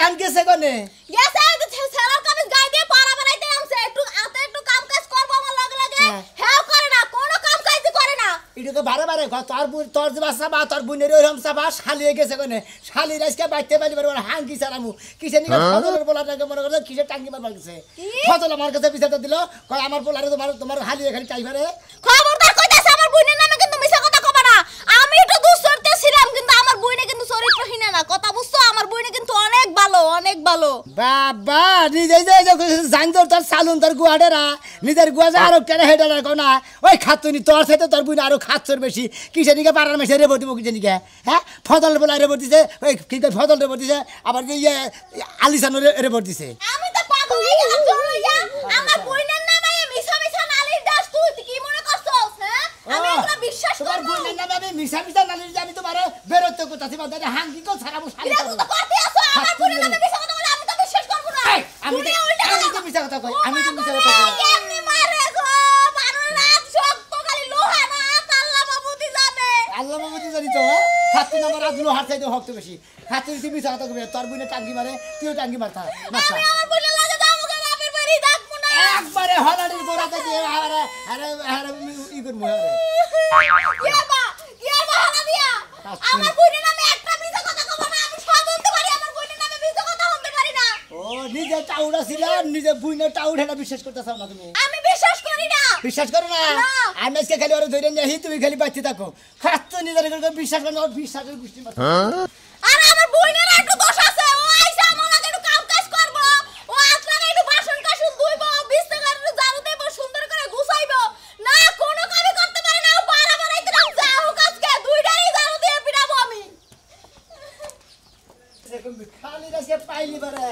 আন গেছে কোনে গেছে সেলার কামিজ গাই দিয়ে পাড়া বানাইতে আমছে একটু আতে একটু কাম কাজ করব আমার লাগে লাগে হেও করে না কোনো কাম কাজ করে না এটা তো বারে বারে তোর যে বাসা বা তোর বুনের ওইরকম চাপা শালিয়ে গেছে কোনে শালি রাজকে বাইতে পারি পারে হাঙ্গি চালামু কিসে নিকে ফজলের পোলাটাকে মনে করে কিসে টাঙ্গি মারবার গেছে ফজল আমার কাছে বিচারটা দিল কয় আমার পোলারে তোমার হালিয়ে খালি চাই পারে খবরদার কইতাছে আমার বুনের নামে কিন্তু মিছা কথা কবা না আমি একটু দুঃচরিত্র ছিলাম কিন্তু আমার বুইনে কিন্তু চরিত্রহীন না কথা বুঝছো আমার বুইনে কিন্তু অনেক ভালো বাবা নিজে যে জানজোর তোর সালুন তোর গুয়াডেরা নিজের গুয়া যা আরো কেন হেডা রাখো না ওই খাতুনি তোর সাথে তোর বুইনে আরো খাচ্ছর বেশি কিসে নিকে পাড়ার মেশে রেবো দিব কিসে নিকে হ্যাঁ ফজল বলা রেবো দিছে ওই কি ফজল রেবো দিছে আবার যে আলিসানো রেবো দিছে আমি তো পাগল হয়ে গেলাম জড়াইয়া আমার বুইনের নামে মিছা নালিশ দাস তুই কি মনে করছস হ্যাঁ আমি এগুলা বিশ্বাস করব তোমার বুইনের নামে আমি মিছা নালিশ আমি তোমারে বেরোতে কোথাছি বাদে হাঙ্গি কো ছাড়াবো শালি তুই তো করতে আসো আমার বুইনের নামে মিছা কথা বলে আমি তো বিশ্বাস করব না আমি তো মিছা কথা কই আমি তো মিছা কথা কই এমনি মারে গো মানুষ রাত শক্ত খালি লোহা না আল্লাহ বাবুতি জানে আল্লাহ বাবুতি জানি তো খাতুন আমার আজ লোহার চাইতে হকতে বেশি খাতুন তুই মিছা কথা কই তোর বুইনে টাঙ্গি মারে তুইও টাঙ্গি মারতা না আমি আমার বুইনের লাগে যাবো গো বাপের বাড়ি ডাকবো না একবারে হলাড়ির গোড়াতে দিয়ে আরে আরে আরে ই করব আরে ইয়া হালা দিয়া আমার বুইনের নামে একটা মিছা কথা কব না আমি সব বলতে পারি আমার বুইনের নামে মিছা কথা বলতে পারি না ও নিজে টাউড়া ছিল নিজে বুইনে টাউড় হেনা বিশ্বাস করতেছ না তুমি আমি বিশ্বাস করি না বিশ্বাস করো না আমি আজকে খালি ওরে ধরে নিয়ে তুমি খালি বাঁচতে থাকো খাচ্ছ নিজের করে বিশ্বাস করো বিশ্বাসের গোষ্ঠী মাথা আর আমার বুইনের একটু দোষ আছে ও আইসা আমার লাগে একটু কাম কাজ করব ও আসলে একটু বাসন কাসন ধুইব বিছানা ঝাড়ু দেব সুন্দর করে গুছাইব না কোনো কাজই করতে পারে না ও পাড়া বানাইতে না যাও কাজকে দুইটারই ঝাড়ু দিয়ে পিটাবো আমি এরকম খালি রাসে পাইলি বারে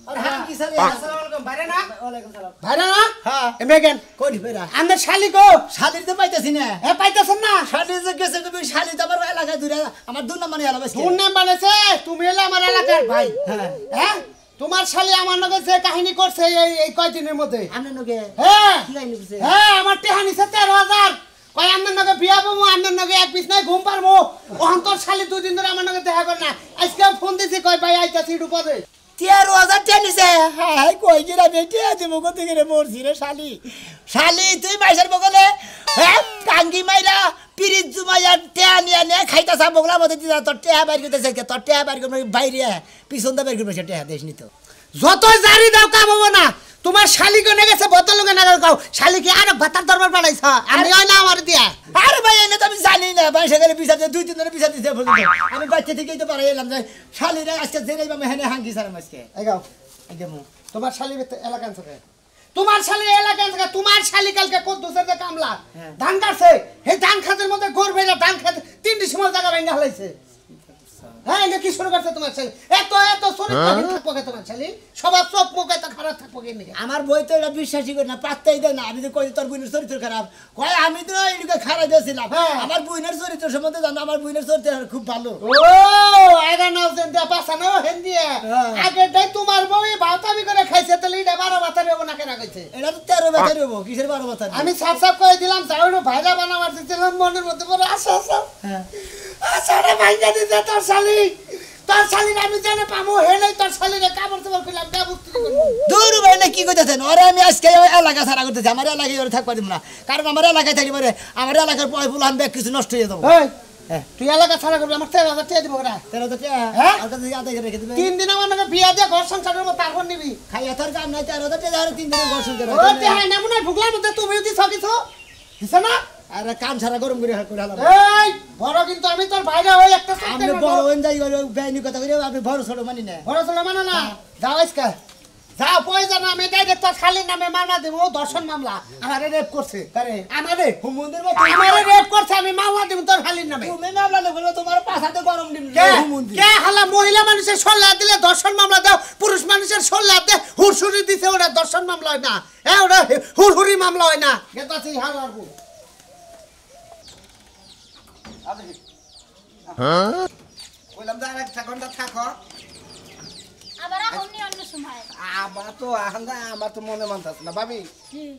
আর হাঙ্গি সালে আসসালামু আলাইকুম ভাইরা না ওয়ালাইকুম সালাম ভাইরা না হ্যাঁ এমেগেন কই বেরা আমাদের শালি গো শালির তো পাইতাছি না এ পাইতাছেন না শালি যে গেছে তুমি শালি তো আমার এলাকায় দূরে আমার দুই নাম মানে এলাকা তোর নাম বানাইছে তুমি হলে আমার এলাকার ভাই হ্যাঁ হ্যাঁ তোমার শালি আমার লগে যে কাহিনী করছে এই কয়দিনের মধ্যে আমনে নগে হ্যাঁ কি কাহিনী করছে হ্যাঁ আমার টেহানি 13000 কই আমনের লগে বিয়া বমু আমনের লগে এক বিছনায় ঘুম পারমু অন্তর শালি দুই দিন ধরে আমার লগে দেখা করে না আজকে ফোন দিছি কই ভাই আইতাছি ডুপরে 13,000 টেনিছে হাই কই গিরা বেটি আছে মুখ থেকে রে মরছি রে শালি শালি তুই মাইসের বগলে হ্যাঁ টাঙ্গি মাইরা পিরিত জুমাইয়া টেয়া নিয়া নে খাইতাছ বগলা মধ্যে দিতা তোর টেয়া বাইর করতেছে তোর টেয়া বাইর করে বাইরে পিছন দা বাইর করবে সে টেয়া দেশনি তো যত জারি দাও কাম হবো না তোমার শালি গনে গেছে বোতল লগে না কাও শালি কি আর ভাতার দরবার বানাইছ আমি হয় না আমার দিয়া আরে ভাই এনে তো আমি জানি না ভাই সেখানে বিচার দুই তিন ধরে বিচার দিতে আমি বাচ্চা থেকেই তো পারে এলাম যে শালিরা আজকে জেনেই বা মেহনে হাঙ্গি সারাম আজকে এই গাও একদম তোমার শালি এলাকা থেকে তোমার শালি এলাকা থেকে তোমার শালি কালকে কত দোসের কামলা ধান কাটছে এই ধান খাতের মধ্যে গড়বে না ধান খাতে তিনটি সময় জায়গা ভেঙে হালাইছে হ্যাঁ এটা কি শুরু করছে তোমার শালি এত চরিত্রহীন থাকবো কে তোমার শালি সবার চোখ মুখ এত খারাপ থাকবো কে নাকি আমার বই তো এটা বিশ্বাসই করে না পাত্তাই দেয় না আমি তো কই তোর বোনের চরিত্র খারাপ কয় আমি তো এদিকে খারাপ দিয়েছিলাম আমার বোনের চরিত্র সম্বন্ধে জানো আমার বোনের চরিত্র খুব ভালো ও এরা নাও দেন দা পাছানো হেন্দিয়া আগে তাই তোমার বই ভাতামি করে খাইছে তাহলে এটা 12 বাতার হবো না কেন কইছে এটা তো 13 বছর হবো কিসের 12 বছর আমি সাফ সাফ কই দিলাম যাওনো ভাইরা বানাবার দিছিলাম মনের মধ্যে বড় আশা হ্যাঁ আসারে ভাইজা দিতে তোর শালি আমি জানে পামু হেলে তোর শালিরে কামড় তোমার কইলাম কা বুঝতে করব দূর ভাই না কি কইতেছেন ওরে আমি আজকে এলাকা ছাড়া করতেছি আমার এলাকায় ওরে থাকবা দিব না কারণ আমার এলাকায় থাকি পরে আমার এলাকার পয়পুল আমি কিছু নষ্ট হয়ে যাবো এই তুই এলাকা ছাড়া করবি আমার 13000 টাকা দিব না 13,000 টাকা হ্যাঁ আর কাছে আদায় করে রেখে দিবে 3 দিন আমার নাকি বিয়া দিয়ে ঘর সংসারের মত তারপর নিবি খাইয়া তোর কাম নাই 13,000 টাকা আর 3 দিনের গোসল করে ও তে হয় না মনে ভুগলার মধ্যে তুমি দিছ কিছু দিছ না আরে কাম ছাড়া গরম করে হালাম এই বড় কিন্তু আমি তোর ভাইরা হই একটা আপনি বড় হন যাই বেআইনি কথা কইরে আপনি বড় ছোট মানি না বড় ছেলে মানে না যাও আজকে যাও পয়জন আমি ডাইরেক্ট তোর খালি নামে মামলা দেব দর্শন মামলা আমারে রেপ করছে আরে আমারে হুমুন্দির মত আমারে রেপ করছে আমি মামলা দেব তোর খালি নামে তুমি মামলা নেবো তোমার পাছাতে গরম দিন হুমুন্দি কে হালা মহিলা মানুষের সল্লা দিলে দর্শন মামলা দাও পুরুষ মানুষের সল্লা দে হুরসুরি দিছে ওটা দর্শন মামলা হয় না ওটা হুরহুরি মামলা হয় না গেতাছি হালার বউ হ্যাঁ কইলাম যা একটা ঘন্টা থাকো আবার আপনি অন্য সময় আমার তো মনে মানতাছ না ভাবি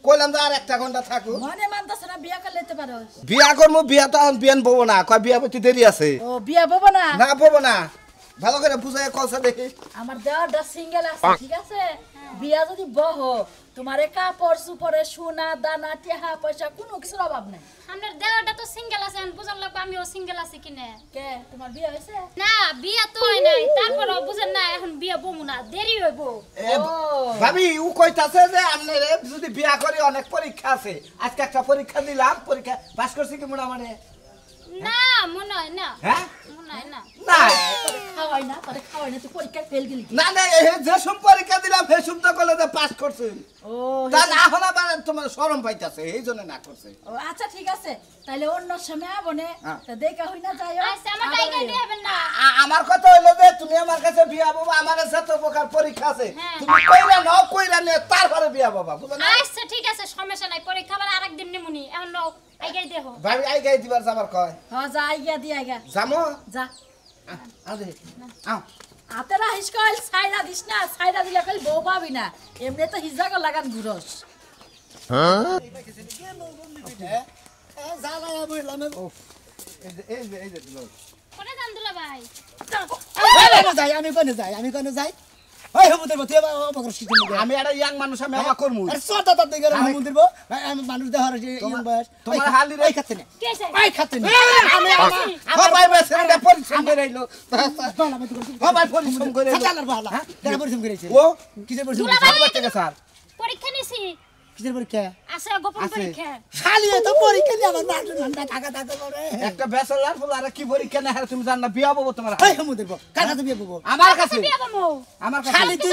কইলাম যা আর একটা ঘন্টা থাকো মনে মানতাছ না বিয়া করে লেতে পারো বিয়া করবো বিয়া তো এখন বিয়ান ববো না কয় বিয়া বইতে দেরি আছে ও বিয়া ববো না না ববো না ভালো করে বুঝাই কলসা দেখি আমার দেওয়াটা সিঙ্গেল আছে ঠিক আছে বিয়া যদি বহ তোমার কাপড় সুপরে সোনা দানা টেহা পয়সা কোনো কিছুর অভাব নাই আমার দেওয়াটা তো সিঙ্গেল আছে বুঝার লাগবে আমিও সিঙ্গেল আছি কিনে কে তোমার বিয়া হয়েছে না বিয়া তো হয় নাই তারপরও বুঝেন না এখন বিয়া বমু না দেরি হইব ভাবি ও কইতাছে যে আমনে যদি বিয়া করি অনেক পরীক্ষা আছে আজকে একটা পরীক্ষা দিলাম পরীক্ষা পাস করছি কি মোটামুটি না মনে হয় না হ্যাঁ মনে হয় না না খাওয়াই না তারে খাওয়াই না তুই পরীক্ষা ফেল গেলি না না এই যে সব পরীক্ষা দিলাম সেই সব তো কলেজে পাস করছি ও তা না হলা মানে তোমার শরম পাইতাছে এই জন্য না করছে ও আচ্ছা ঠিক আছে তাহলে অন্য সময় আবনে হ্যাঁ। তা দেখা হই না যাই আচ্ছা আমার টাইকা দিবেন না আমার কথা হইলো যে তুমি আমার কাছে বিয়া বাবা আমার কাছে তো প্রকার পরীক্ষা আছে হ্যাঁ। তুমি কইরা নাও কইরা নে তারপরে বিয়া বাবা বুঝো না আচ্ছা ঠিক আছে সমস্যা নাই পরীক্ষা আবার আরেকদিন নিমুনি এখন নাও আইগাই দেখো ভাবি আই গাই দিবার যাবার কয় হ্যাঁ যা আইগা দি আইগা জামো যা আদে আও আতেরা হিসকল সাইরা দিস না সাইরা দিলে কল বউ পাবি না এমনি তো হিজাগ লাগান ঘুরস জ্বালায়া বইলাম এই যে দিলো কোনে জান দুলা ভাই আমি কোনে যাই ওই হুমুদের মধ্যে অপকর শিখে নিবে আমি একটা ইয়াং মানুষ আমি আমা করমু আরে সরটা তার দিকে হুমুদের বো আমি মানুষ দেখার যে ইয়ং বয়স তোমার হালি রে ওই খাচ্ছে না কেসে ওই খাচ্ছে না আমি ও ভাই বেসে এটা পরিশ্রম করে আইলো আমি তো ও ভাই পরিশ্রম করে আইলো চালার বালা দেখা পরিশ্রম করেছে ও কিসের পরিশ্রম দুলা ভালো বাচ্চা স্যার পরীক্ষা নিছি কিসের পরীক্ষা আছে গোপন আছে। পরীক্ষা শালি তো পরীক্ষা দিয়ে আমার মানুষ ঘন্টা টাকা টাকা করে একটা ব্যাচেলর ফুল আর কি পরীক্ষা না হলে তুমি জান না বিয়া বাবু তোমার ওই হুমুদের বো কাকা তুমি বো আমার কাছে বিয়া বমু আমার কাছে শালি তুই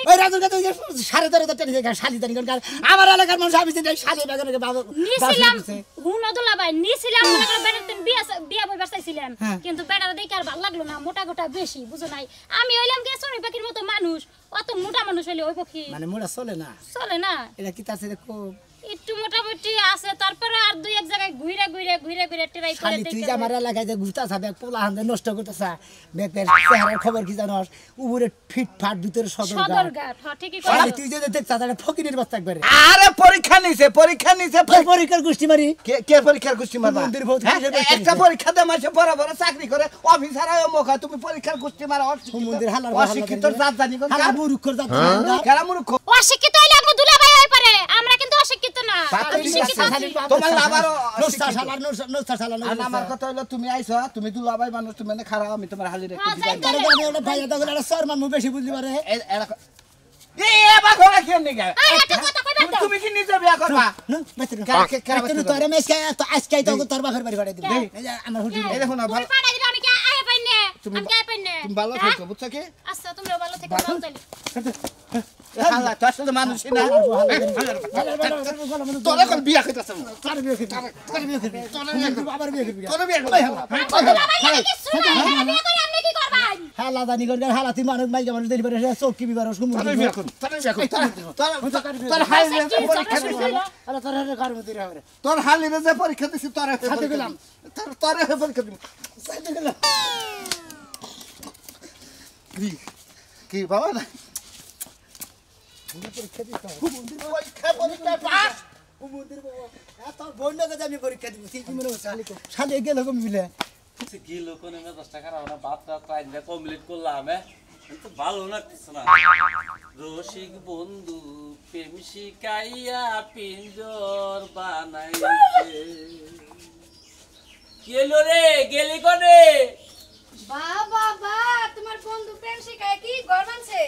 ওই রাজুর কাছে 13.5 টাকা শালি জানি কারণ আমার এলাকার মানুষ আমি চিনি শালি বাগানে বাবা নিছিলাম হুন দুলা ভাই নিছিলাম মনে করে বেটার দিন বিয়া বই বাসাইছিলাম হ্যাঁ। কিন্তু বেটার দেখে আর ভালো লাগলো না মোটা গোটা বেশি বুঝো নাই আমি হইলাম কি চড়ুই পাখির মতো মানুষ অত মোটা মানুষ হইলে ওই পক্ষী মানে মোড়া চলে না চলে না এটা কি তাছে দেখো একটু মোটামুটি আছে তারপরে আর দুই এক জায়গায় ঘুরে ট্রাই করে শালি তুই দেখে যে আমার এলাকায় যে ঘুরতাছা ব্যাগ পোলা হান্দে নষ্ট করতেছা ব্যাগের চেহারার খবর কি জানোস উপরে ফিট ফাট ভিতরে সদরঘাট সদরঘাট হ্যাঁ ঠিকই শালি কইছো তুই যে দেখছা তাহলে ফকিনের বস্তা একবারে আরে পরীক্ষা নিছে ওই পরীক্ষার গোষ্ঠী মারি কে পরীক্ষার গোষ্ঠী মারবা মন্দির ভৌত হ্যাঁ? কিসের পরীক্ষা একটা নিছে? পরীক্ষা দে মাসে বড় বড় চাকরি করে অফিসার হয় মোকা তুমি পরীক্ষার গোষ্ঠী মারা মন্দির হালার অশিক্ষিত জাত জানি কোন হালা মূর্খর জাত কেরা মূর্খ অশিক্ষিত হইলে আমগো দুলা ভাই হই পারে আমরা কিন্তু অশিক্ষিত না তা তো আমি ঠিক শিক্ষিত আছে। আছি। তোমার বাবারও নুস্তা অশিক্ষিত। শালা নুস্তা শালা আর আমার কথা হলো তুমি আইছো তুমি দুলাভাই মানুষ তুমি না খারাপ আমি তোমার হালি রেখে হ্যাঁ, দিই যাই তাহলে আমি ওটা ভাইয়া তখন একটা সর মানুষ বেশি বুঝলি পারে এ এবার ঘরে কেন নিগা এই একটা কথা কইবা তো তুমি কি নিজে বিয়া করবা তোর মেসকে তো আজকে তো তোর বাপের বাড়ি ভাড়া দিবি এই যে আমার হুজুর এই দেখো না ভালো তুমি পাড়াই দিলে আমি কি আয় পাইনে তুমি আমি কি আয় পাইনে তুমি ভালো থাকো বুঝছো কি আচ্ছা তোমরা ভালো থেকো ভালো তাইলে হালা তো আসলে মানুষই না তোর এখন বিয়া কইতাছ তোর বিয়ে আবার বিয়ে করবি তোর বিয়া কই হালা দুলা ভাই লাগে কিছু না বিয়ে করে আপনি কি করবেন হালা জানি করে হালা তুই মানুষ মাইকা মানুষ দেখি পারে চোখ কি বিবার সুমু তোর বিয়া কর তোর হালি রে পরীক্ষা দিছি আরে তোর ঘর মধ্যে রে তোর হালি রে যে পরীক্ষা দিছি তোর সাথে গেলাম। তোর পরীক্ষা দিম সাইডে গেলাম কি বাবা না পরীক্ষা দিতে পরীক্ষা পাস মন্দির বাবা এত বন্যকে আমি পরীক্ষা দিব তুই কি মনে হচ্ছে শালি গেল কম মিলে কি লোকনে মে 10 টাকা রাওনা বাতটা ট্রাইলে কমপ্লিট করলাম তো ভালো লাগতেছ না রসিক বন্ধু প্রেম শিকাইয়া পিঞ্জর বানাইছে কেলো রে গেলি কোনে বাবা বা তোমার বন্ধু প্রেম শিখায় কি গরমানছে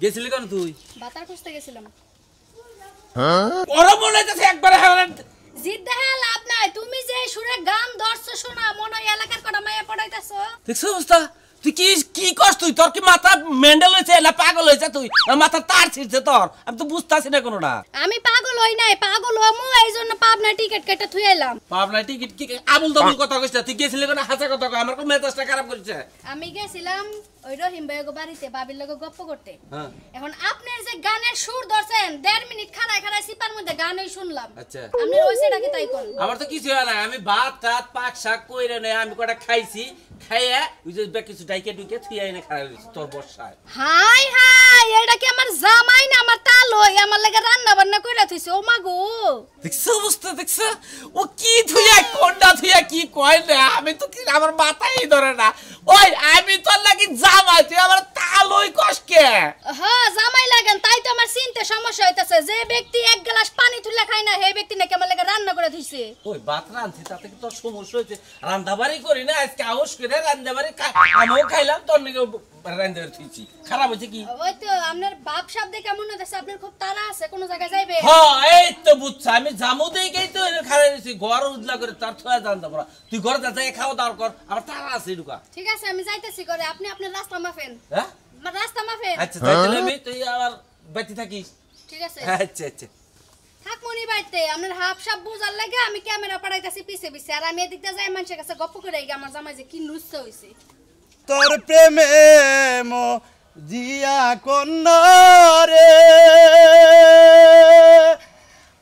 গেছিলি কোন তুই বাতার খুঁজতে গেছিলাম ওরা মনে হইতাছে একবারে হারান জিদ দেখা লাভ নাই তুমি যে সুরে গান ধরছো শোনা মনে হয় এলাকার কটা মাইয়া পড়াইতাছো দেখছো অবস্থা তুই কি কি করছ তুই তোর কি মাথা মেন্ডেল হইছে না পাগল হইছে তুই মাথা তার ছিড়ছে তোর আমি তো বুঝতাছি না কোনোটা আমি পাগল হই নাই পাগল হমু এইজন্য পাবনা টিকেট কেটে থুই এলাম পাবনা টিকিট কি আবুল তাবুল কথা কইছ তুই গেছিলি কোন হাসা কথা কই আমার কো মেজাজটা খারাপ করছে আমি গেছিলাম ওই রহিম ভাইয়ের বাড়িতে বাবির লগে গপ্প করতে হ্যাঁ এখন আপনার যে গানের সুর ধরছেন 1.5 মিনিট খাড়ায় খাড়ায় সিপার মধ্যে গানই শুনলাম আচ্ছা আপনি ওইছেটা কি তাই কোন আমার তো কিছু হয় না আমি ভাত টাত পাক শাক কইরে নেই আমি কটা খাইছি খাইয়া ওই যে কিছু ডাইকে ডুকে থুই আইনে খারাপ হইছে তোর বর্ষায় হাই হাই এটা কি আমার জামাই না আমার তালই আমার লাগে রান্না বান্না কইরা থইছে ও মা গো দেখছো অবস্থা দেখছো ও কি থুইয়া কোনটা থুইয়া কি কয় না আমি তো কি আমার মাথায় ধরে না ওই আমি তোর লাগি জামাই তুই আমার তালই কষ্টকে হ্যাঁ জামাই লাগেন তাই তো আমার চিনতে সমস্যা হইতাছে যে ব্যক্তি এক গ্লাস পানি তুলে খায় না সেই ব্যক্তি নাকি আমার লাগে রান্না করে দিছে ওই ভাত রাঁধছি তাতে কি তোর সমস্যা হয়েছে রান্দাবাড়ি করি না আজকে আউস করে রান্দাবাড়ি আমিও খাইলাম তোর নাকি রান্দাবাড়ি থুইছি খারাপ হয়েছে কি ওই তো আপনার বাপ সাপ দেখে মনে হচ্ছে আপনার খুব তাড়া আছে কোন জায়গায় যাইবে হ্যাঁ এই তো বুঝছ আমি জামু দেখেই তো খারাপ হয়েছি ঘর উজলা করে তার থয়া জানতে পারা তুই ঘরে যা যাই খাওয়া দাওয়া কর আমার তারা আছে ঢুকা ঠিক আছে আমি যাইতেছি করে আপনি আপনার রাস্তা মাফেন হ্যাঁ রাস্তা মাফেন আচ্ছা তাইলে আমি তুই আবার বাড়ি থাকিস ঠিক আছে আচ্ছা আচ্ছা থাক মনি বাইতে আপনার হাফ সাপ বুঝার লাগে আমি ক্যামেরা পাঠাইতাছি পিছে পিছে আর আমি এদিকটা যাই মানুষের কাছে গপ্প করে আমার জামাই যে কি নুসছে হইছে তোর প্রেমে জিয়া কন্যা রে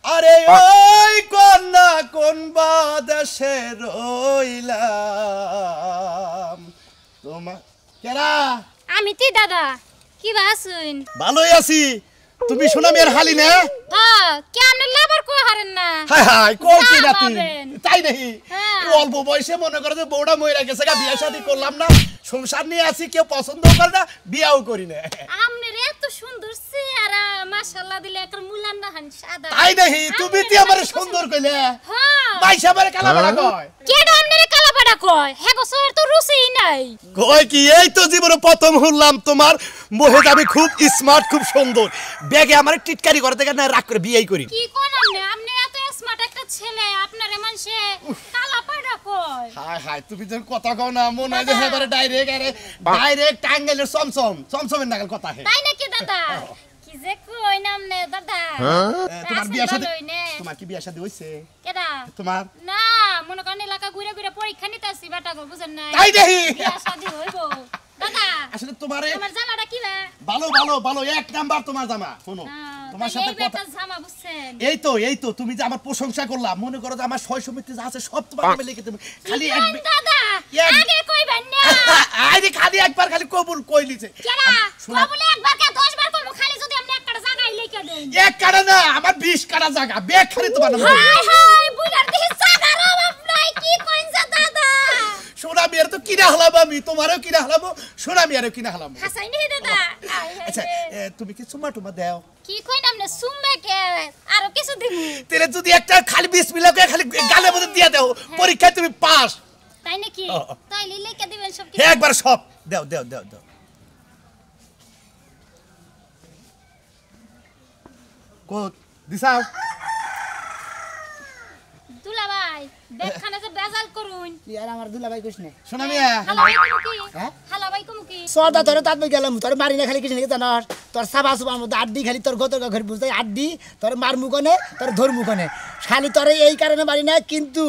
আরে ওই কন্যা কোন বাদেশে রইলাম তোমার কেরা আমি তি দাদা কি বাসুন ভালোই আছি তুমি শোনা মেয়ের হালি না হ্যাঁ কেমনে লাভার কো হারেন না হাই হাই কই কি না তুই পাবেন। তাই নাকি হ্যাঁ। অল্প বয়সে মনে করে যে বউটা মইরা গেছে গা বিয়ে শাদী করলাম না সংসার নিয়ে আছি কেউ পছন্দ করে না বিয়াও করি না আমনের এত সুন্দর চেহারা মাশাআল্লাহ দিলে একটা মুলান না হান সাদা তাই নাকি তুমি তি আমারে সুন্দর কইলে হ্যাঁ মাইশা আমারে কালা বড়া কয় কেডা আমনের কালাপাড়া কয় হেগো সর তো রুচিই নাই কয় কি এই তো জীবনে প্রথম শুনলাম তোমার মোহেদ আমি খুব স্মার্ট খুব সুন্দর ব্যাগে আমার টিটকারি করে থেকে না রাগ করে বিয়েই করি কি কোন আমনে এত স্মার্ট একটা ছেলে আপনারে মানুষে কালাপাড়া কয় হাই হাই তুমি যখন কথা কও না মনে হয় যে এবারে ডাইরেক্ট টাঙ্গাইলের চমচমের নাগাল কথা হে তাই নাকি দাদা কি যে কই নামনে দাদা তোমার বিয়া শাদী ভালোই নে। তোমার কি বিয়া শাদী হইছে কেডা তোমার না মনে করেন এলাকা ঘুরে ঘুরে পরীক্ষা নিতে আসি বেটা গো বুঝেন না তাই দেখি বিয়া শাদী হইব দাদা আসলে তোমারে তোমার জামাটা কি বে ভালো ভালো ভালো এক নাম্বার তোমার জামা শোনো তোমার সাথে এই কথা বেটা জামা বুঝছেন এই তো তুমি যে আমার প্রশংসা করলা মনে করো যে আমার সয় সমিতি যা আছে সব তোমার নামে লিখে দেব খালি এক দাদা এক- আগে কইবেন না আরে খালি একবার খালি কবুল কই লিছে কেডা শোনা কবলে একবার কে 10 বার কইবো খালি যদি আপনি একটা জায়গায় লিখে দেন এক কাটা না আমার 20 কাটা জায়গা ব্যাগ খালি তোমার নামে দেব। হাই হাই বুইড়ার দিহি জাগার অভাব নাই কি কইনছে দাদা সোনা মিয়ার তো কিনা হলাম আমি তোমারও কিনা হলাম সোনা মিয়ারও কিনা হলাম হাসাই নি দাদা আচ্ছা তুমি কি চুমা টুমা দাও কি কই নামনে সুম্মে কে আরো কিছু দিমু তেলে যদি একটা খালি বিসমিল্লাহ করে খালি গালে মধ্যে দিয়ে দাও পরীক্ষায় তুমি পাস তাই নাকি তাই লিখে দিবেন সব হে একবার সব দাও দাও দাও দাও কো দিছাও দুলা ভাই দেখখানে যে বেজাল করুন আর আমার দুলাভাই কইছ না সোনা মিয়া হালা ভাই কমু কি হ্যাঁ? হালা ভাই কমু কি সদা তোর তাত বই গেলাম তোর মারি না খালি কিছু নাকি জানাস তোর সাবা সুবার মধ্যে আড্ডি খালি তোর গতর ঘর বুঝতে আড্ডি তোর মার মুখনে তোর ধর মুখনে খালি তোর এই কারণে মারি না কিন্তু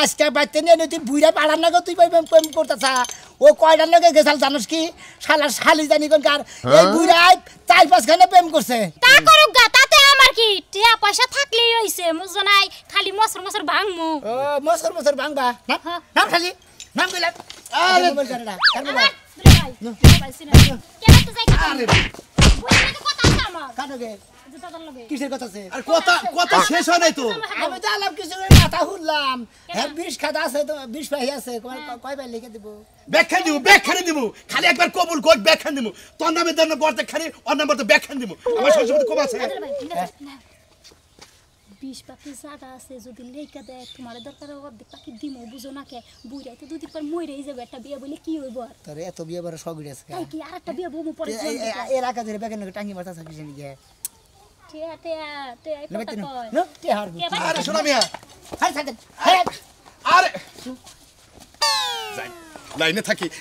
আজকে বাচ্চা নিয়ে তুই বুইরা পাড়ার লাগে তুই প্রেম করতেছা ও কয়টার লগে গেছাল জানোস কি শালার শালি জানি কোনকার এই বুইরাই 4-5 খানে প্রেম করছে তা করুক গা তাতে আমার কি টিয়া পয়সা থাকলেই হইছে মুজো নাই খালি মসর ভাঙমু ও মসর ভাঙবা না নাম খালি নাম কইলাম আরে মোবাইল করে না কার মোবাইল দুলা ভাই সিনা কেন তো যাই আরে বুইরা তো কথা আছে আমার কানকে জুতা দল লগে কিসের কথা আছে আর কথা শেষ হয় নাই তো আমি তো আলাপ কিছু কথা শুনলাম হ্যাঁ 20 খাতা আছে তো 20 পাই আছে কয় পাই লিখে দিব ব্যাখ্যা দিব খালি একবার কবুল কর ব্যাখ্যা দিব তোর নামে দেন গর্তে খালি ওর নামে তো ব্যাখ্যা দিব আমার সংসারে কম আছে দুলা ভাই না 20 পাখি জায়গা আছে যদি লেখা দেয় তোমার দরকার অর্ধেক পাখি দিমো বুঝো না কে বুইরাই তো দুদিন পর মইরেই যাবে একটা বিয়ে বলে কি হইব আর তোর এত বিয়ে বড় শখ আছে তাই কি আর একটা বিয়ে বমু পরে এলাকা ধরে বেকেন টাঙ্গি মাথা থাকি জানি গে টিয়া টিয়া টিয়া এই কথা কয় নো তে হারবি কে ভাই আরে শোনা মিয়া হাই থাকেন হাই আরে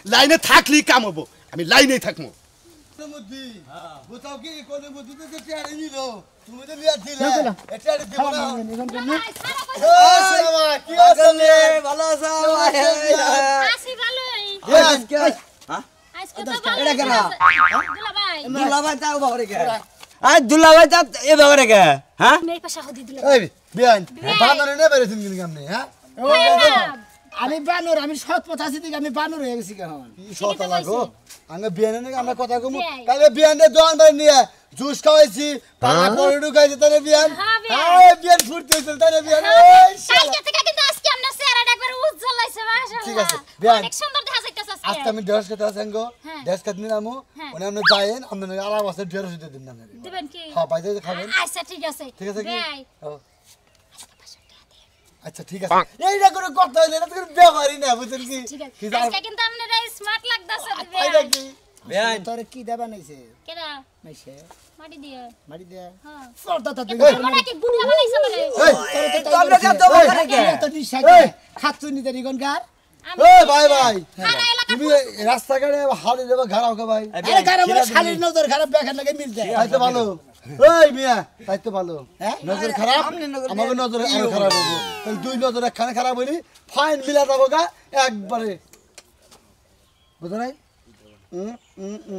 লাইনে থাকলি কাম হবো আমি লাইনেই থাকবো মুদি বুঝাও কি কোন মুদি তো টিয়ারে নিল তুমি তো লিয়া দিলা কইলাম। টিয়ারে দিব না ভাই সারা কথা ও সালামা কি আছে ভালো আছো আসি ভালোই আজকে আজকে তো ভালো এটা কেন? দুলা ভাই দুলাভাই তাও বাবারে কে আই দুলাভাই তা এ বাবারে কে হ্যাঁ মেয়ে পাশা হদি দিলা এই বিয়ান বানারে নে বেরেছেন কিন্তু কেমনে হ্যাঁ আমি বানর আমি সৎ পথ আছি দিকে আমি বানর হয়ে গেছি কেন কি সতা লাগো আঙ্গে বিয়ানে নে আমরা কথা কমু বিয়াই। কালে বিয়ানে দোয়ান বাই নিয়ে জুস খাওয়াইছি পালা করে ঢুকাইছি তারে বিয়ান হ্যাঁ, বিয়ান। আয় বিয়ান ফুটতেছিল তারে বিয়ান ওই শালা কালকে থেকে কিন্তু আজকে আমরা চেহারাটা একবার উজ্জ্বল ঠিক আছে বিয়ান অনেক সুন্দর দেখা যাইতেছে আজকে আমি ড্রেস খেতে আসেঙ্গো হ্যাঁ। ড্রেস খেতে নিলামু হ্যাঁ। ওনে আপনি যায়েন আপনি আলাপ আছে ড্রেস দিতে দিন না দিবেন কি হ্যাঁ বাইরে খাবেন আচ্ছা ঠিক আছে ঠিক আছে কি ভাই ও। আচ্ছা ঠিক আছে এইটা করে কথা হইলে এটা তো কোনো ব্যাপারই না বুঝছেন কি ঠিক আছে কি জান আজকে কিন্তু আপনারা স্মার্ট লাগতাছে এইটা কি বেআইন তোরে কি দেবা নাইছে কেডা নাইছে মাটি দিয়ে মারি দে হ্যাঁ সরতা তা তুই মনে কি বুড়া বানাইছে বলে এই তো আমরা দেব তো করে কে তো নিশাকে খাচ্ছু নি দেরি গনগার এই ভাই ভাই সারা এলাকা তুমি রাস্তাঘাটে হালি দেবা ঘাড়াও কে ভাই আরে গারা বলে শালির নজর খারাপ বেখান লাগে মিল যায় তাই তো ভালো এই মিয়া তাই তো ভালো হ্যাঁ? নজর খারাপ আমাকে নজর আরো খারাপ হইব তাহলে দুই নজর একখানে খারাপ হইলি ফাইন মিলা যাবো গা একবারে বুঝো নাই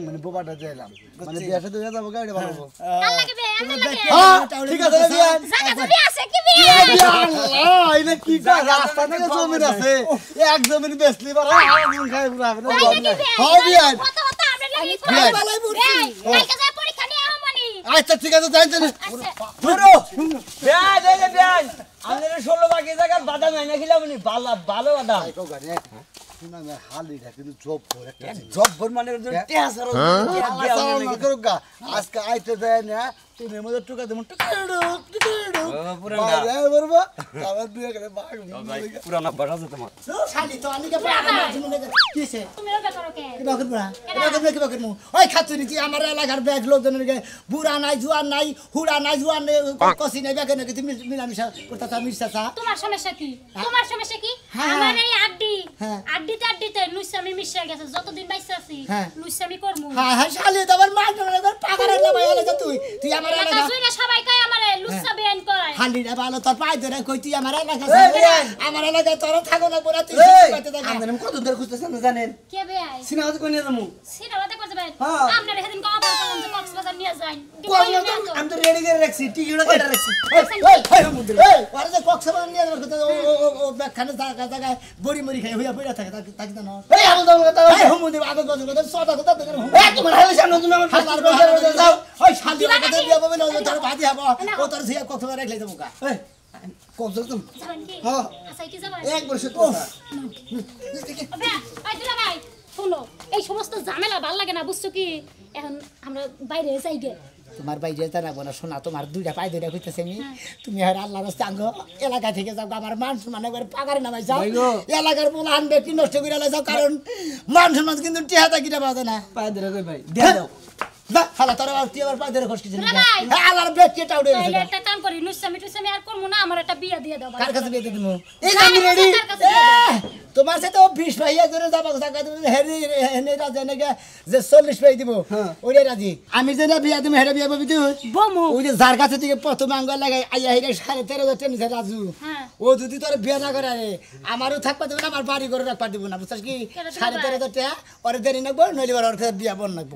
মানে বোবাটা দিলাম মানে বিয়াটা দিয়ে যাবো গা এটা ভালো হবো কাল লাগে বে আন্দর লাগে হ্যাঁ ঠিক আছে রে বিয়ান জায়গা জমি আছে কি বে আল্লাহ এটা কি কয় রাস্তা থেকে জমিন আছে এক জমিন বেচলি বারা আগুন খাই পুরা হবে না হ্যাঁ বিয়ান কত কত আমরা লাগি বিয়ান। বালাই বুড়ছি কালকে যা পরীক্ষা নিয়ে আমনি আচ্ছা ঠিক আছে যাই জানি আচ্ছা বেআইন এই যে বেআইন আমাদের 16 বাকি জায়গা বাদাম এনে খিলাম নি ভালো বাদাম কও গাড়ি শুনা না হালিটা কিন্তু জব করে একটা জব্বর মানে টেহাসার আজকে আইতে যায় না তুমি মধ্যে টুকা দেবো পুরানা বলবো আবার দুই করে বাঘ পুরানা বাসা আছে তোমার শালি তো আনিকে পাড়া শুনে কিছে তুমি ওটা করো কে কি বাকর বুড়া কি বাকর মু ওই খাচ্ছু নি কি আমার এলাকার ব্যাগ লোকজনের গে বুড়া নাই জুয়ান নাই হুড়া নাই জুয়ান নাই কসি নাই ব্যাগ নাকি তুমি মিলামিশা করতেছা মিশাছা তোমার সমস্যা কি তোমার সমস্যা কি হ্যাঁ। আমার এই আড্ডি হ্যাঁ। আড্ডিতে নুসামি মিশে গেছে যতদিন বাইসে আছি হ্যাঁ। নুসামি করমু হ্যাঁ হ্যাঁ শালি তো আমার মার না এবার পাগারে না ভাই এলাকা তুই আমার এলাকা এলাকা জুইরা সবাই কয় আমারে লুসা বেন কয় হালি না ভালো তোর পাই ধরে কই তুই আমার এলাকা আমার এলাকায় তোর থাকো না বড় তুই কইতে থাকা আমাদের কত দূর খুঁজতেছেন না জানেন কে বে আই সিনেমা তো কোনে যামু সিনেমা দেখতে যাবেন হ্যাঁ। আপনারা সেদিন কও অফার করলাম যে কক্সবাজার নিয়ে যাই আমি তো রেডি করে রাখছি টিকিটও কেটে রাখছি ওরে যে কক্সবাজার নিয়ে যাবার কথা ও ব্যাখ্যানে জায়গায় বড়ি মরি খাই হইয়া পড়া থাকে তাকে জানো এই আমল দাম কথা এই হুমুদি আগে গজ গজ সদা কথা দেখেন এই তোমার হালে সামনে তুমি আমার হালার বাহার যাও ওই শালি কথা বিয়া ববে না তোর ভাজি হবো ও তোর সিয়া কক্সবাজার রাখলে দেবো কা এই কত তুমি যাবেন কি হ্যাঁ। আচ্ছা কি যাবেন এক বছর তো বে আই দিলা ভাই শুনো এই সমস্ত ঝামেলা ভাল লাগে না বুঝছো কি এখন আমরা বাইরে যাই গে তোমার বাইরে জানাবো না শোনা তোমার দুইটা পাই দুইটা কইতেছে আমি তুমি আর আল্লাহর রাস্তা আঙ্গ এলাকা থেকে যাও আমার মান সম্মান একবার পাগারে নামাই যাও এলাকার বলে আনবে কি নষ্ট করে যাও কারণ মান সম্মান কিন্তু টিহাটা কিটা পাওয়া না পায় ধরে কই ভাই দিয়ে দাও না হালা তোর আর তুই আবার পাই ধরে খসকিছিস না ভাই। আল্লাহর বেট কেটা উড়ে তাইলে গেছে একটা কাম করি নুসামি টুসামি আর করবো না আমার একটা বিয়া দিয়ে দাও কার কাছে বিয়ে দিমু এই আমি রেডি কার কাছে বিয়া দাও? তোমার সাথে ও 20 ভাইয়া করে যাবা টাকা তুমি হেরি হেনে রাজা নাকি যে 40 ভাই দিব ওরে রাজি আমি যে না বিয়া দিমু হেরে বিয়া ববি তুই বমু ওই যে যার কাছে থেকে প্রথম আঙ্গুল লাগাই আইয়া হিরে 13,500 টেনিছে রাজু হ্যাঁ। ও যদি তোর বিয়া না করে আমারও থাকবা দেবে না আমার বাড়ি করে রাখবা দিব না বুঝছিস কি কেন দিবা? 13,500 টাকা ওরে দেরি নাকবো নইলে ওর বিয়া বন নাকবো